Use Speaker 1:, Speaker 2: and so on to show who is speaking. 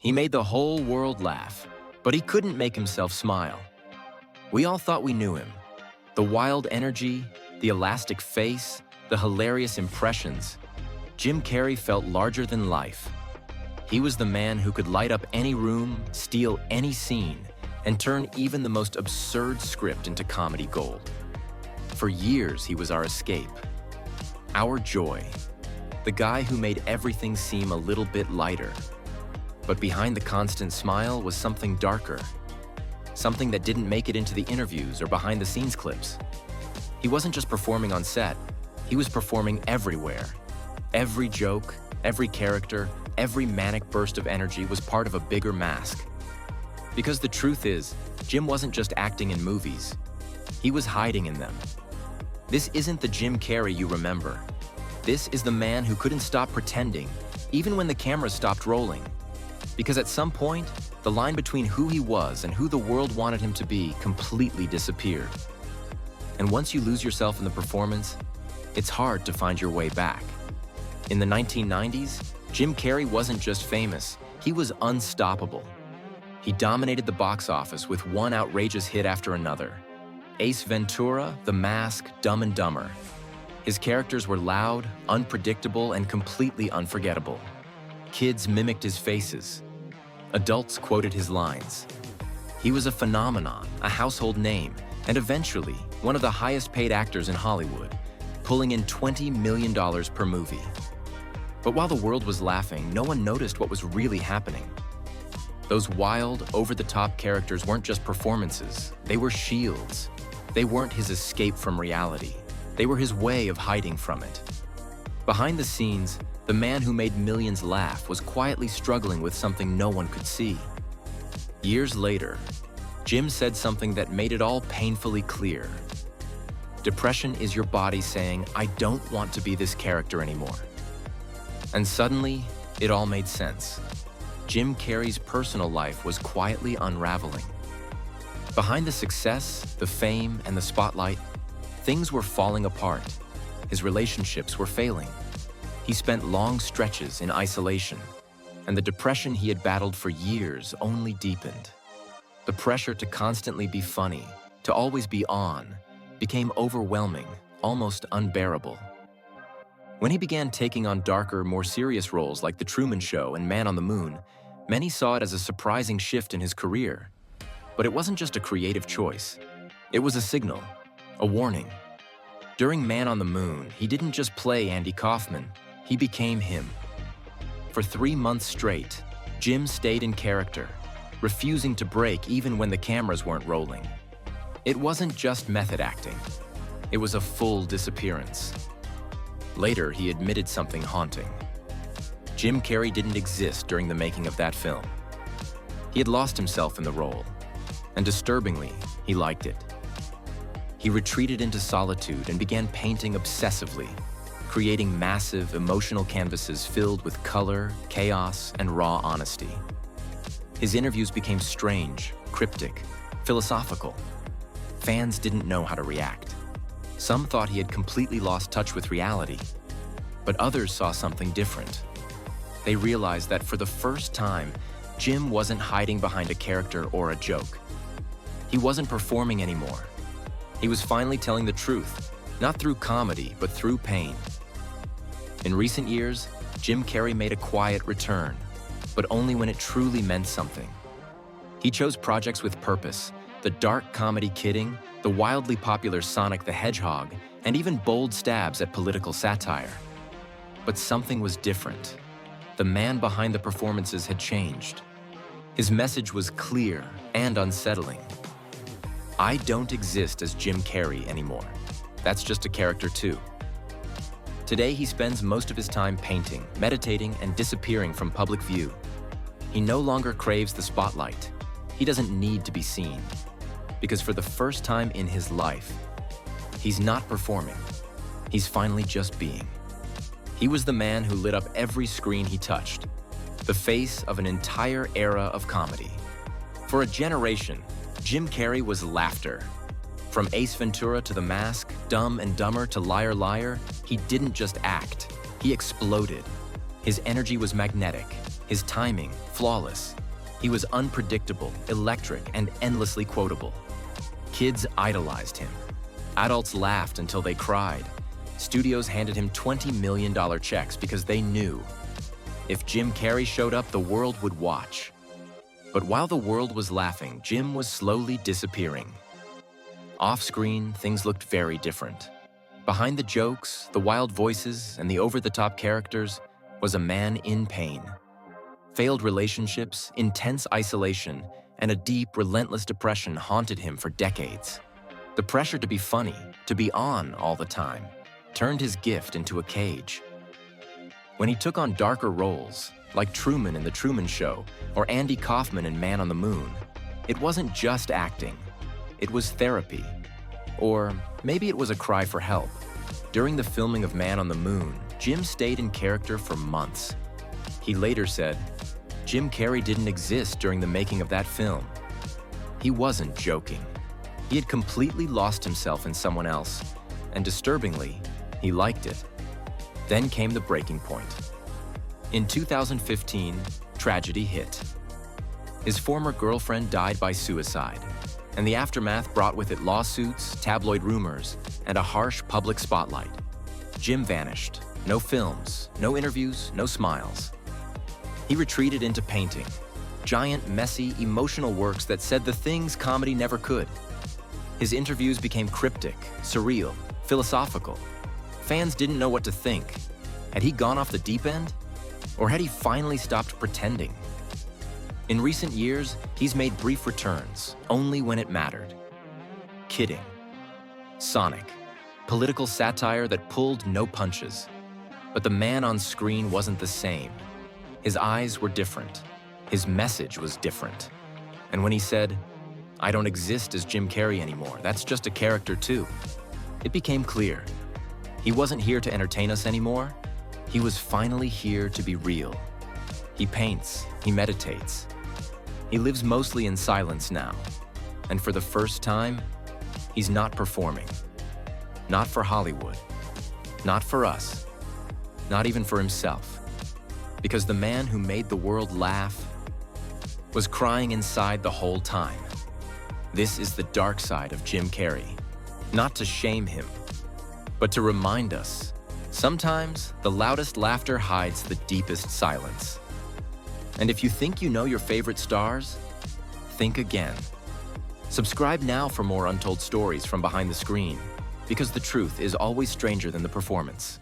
Speaker 1: He made the whole world laugh, but he couldn't make himself smile. We all thought we knew him. The wild energy, the elastic face, the hilarious impressions. Jim Carrey felt larger than life. He was the man who could light up any room, steal any scene, and turn even the most absurd script into comedy gold. For years, he was our escape, our joy, the guy who made everything seem a little bit lighter. But behind the constant smile was something darker, something that didn't make it into the interviews or behind-the-scenes clips. He wasn't just performing on set, he was performing everywhere. Every joke, every character, every manic burst of energy was part of a bigger mask. Because the truth is, Jim wasn't just acting in movies, he was hiding in them. This isn't the Jim Carrey you remember. This is the man who couldn't stop pretending, even when the camera stopped rolling. Because at some point, the line between who he was and who the world wanted him to be completely disappeared. And once you lose yourself in the performance, it's hard to find your way back. In the 1990s, Jim Carrey wasn't just famous, he was unstoppable. He dominated the box office with one outrageous hit after another. Ace Ventura, The Mask, Dumb and Dumber. His characters were loud, unpredictable, and completely unforgettable. Kids mimicked his faces. Adults quoted his lines. He was a phenomenon, a household name, and eventually one of the highest-paid actors in Hollywood, pulling in $20 million per movie. But while the world was laughing, no one noticed what was really happening. Those wild, over-the-top characters weren't just performances, they were shields. They weren't his escape from reality. They were his way of hiding from it. Behind the scenes, the man who made millions laugh was quietly struggling with something no one could see. Years later, Jim said something that made it all painfully clear. Depression is your body saying, I don't want to be this character anymore. And suddenly, it all made sense. Jim Carrey's personal life was quietly unraveling. Behind the success, the fame, and the spotlight, things were falling apart. His relationships were failing. He spent long stretches in isolation, and the depression he had battled for years only deepened. The pressure to constantly be funny, to always be on, became overwhelming, almost unbearable. When he began taking on darker, more serious roles like The Truman Show and Man on the Moon, many saw it as a surprising shift in his career. But it wasn't just a creative choice. It was a signal, a warning. During Man on the Moon, he didn't just play Andy Kaufman, he became him. For 3 months straight, Jim stayed in character, refusing to break even when the cameras weren't rolling. It wasn't just method acting. It was a full disappearance. Later, he admitted something haunting. Jim Carrey didn't exist during the making of that film. He had lost himself in the role, and disturbingly, he liked it. He retreated into solitude and began painting obsessively, creating massive, emotional canvases filled with color, chaos, and raw honesty. His interviews became strange, cryptic, philosophical. Fans didn't know how to react. Some thought he had completely lost touch with reality, but others saw something different. They realized that for the first time, Jim wasn't hiding behind a character or a joke. He wasn't performing anymore. He was finally telling the truth, not through comedy, but through pain. In recent years, Jim Carrey made a quiet return, but only when it truly meant something. He chose projects with purpose, the dark comedy Kidding, the wildly popular Sonic the Hedgehog, and even bold stabs at political satire. But something was different. The man behind the performances had changed. His message was clear and unsettling. I don't exist as Jim Carrey anymore. That's just a character too. Today, he spends most of his time painting, meditating, and disappearing from public view. He no longer craves the spotlight. He doesn't need to be seen. Because for the first time in his life, he's not performing. He's finally just being. He was the man who lit up every screen he touched, the face of an entire era of comedy. For a generation, Jim Carrey was laughter. From Ace Ventura to The Mask, Dumb and Dumber to Liar Liar, he didn't just act, he exploded. His energy was magnetic, His timing, flawless. He was unpredictable, electric, and endlessly quotable. Kids idolized him. Adults laughed until they cried. Studios handed him $20 million checks because they knew if Jim Carrey showed up, the world would watch. But while the world was laughing, Jim was slowly disappearing. Off-screen, things looked very different. Behind the jokes, the wild voices, and the over-the-top characters was a man in pain. Failed relationships, intense isolation, and a deep, relentless depression haunted him for decades. The pressure to be funny, to be on all the time, turned his gift into a cage. When he took on darker roles, like Truman in The Truman Show or Andy Kaufman in Man on the Moon, it wasn't just acting. It was therapy. Or maybe it was a cry for help. During the filming of Man on the Moon, Jim stayed in character for months. He later said, Jim Carrey didn't exist during the making of that film. He wasn't joking. He had completely lost himself in someone else, and disturbingly, he liked it. Then came the breaking point. In 2015, tragedy hit. His former girlfriend died by suicide, and the aftermath brought with it lawsuits, tabloid rumors, and a harsh public spotlight. Jim vanished. No films, no interviews, no smiles. He retreated into painting, giant, messy, emotional works that said the things comedy never could. His interviews became cryptic, surreal, philosophical. Fans didn't know what to think. Had he gone off the deep end? Or had he finally stopped pretending? In recent years, he's made brief returns, only when it mattered. Kidding. Sonic. Political satire that pulled no punches. But the man on screen wasn't the same. His eyes were different. His message was different. And when he said, I don't exist as Jim Carrey anymore, that's just a character too, it became clear. He wasn't here to entertain us anymore. He was finally here to be real. He paints, he meditates. He lives mostly in silence now. And for the first time, he's not performing. Not for Hollywood. Not for us. Not even for himself. Because the man who made the world laugh was crying inside the whole time. This is the dark side of Jim Carrey. Not to shame him, but to remind us, sometimes the loudest laughter hides the deepest silence. And if you think you know your favorite stars, think again. Subscribe now for more untold stories from behind the screen, because the truth is always stranger than the performance.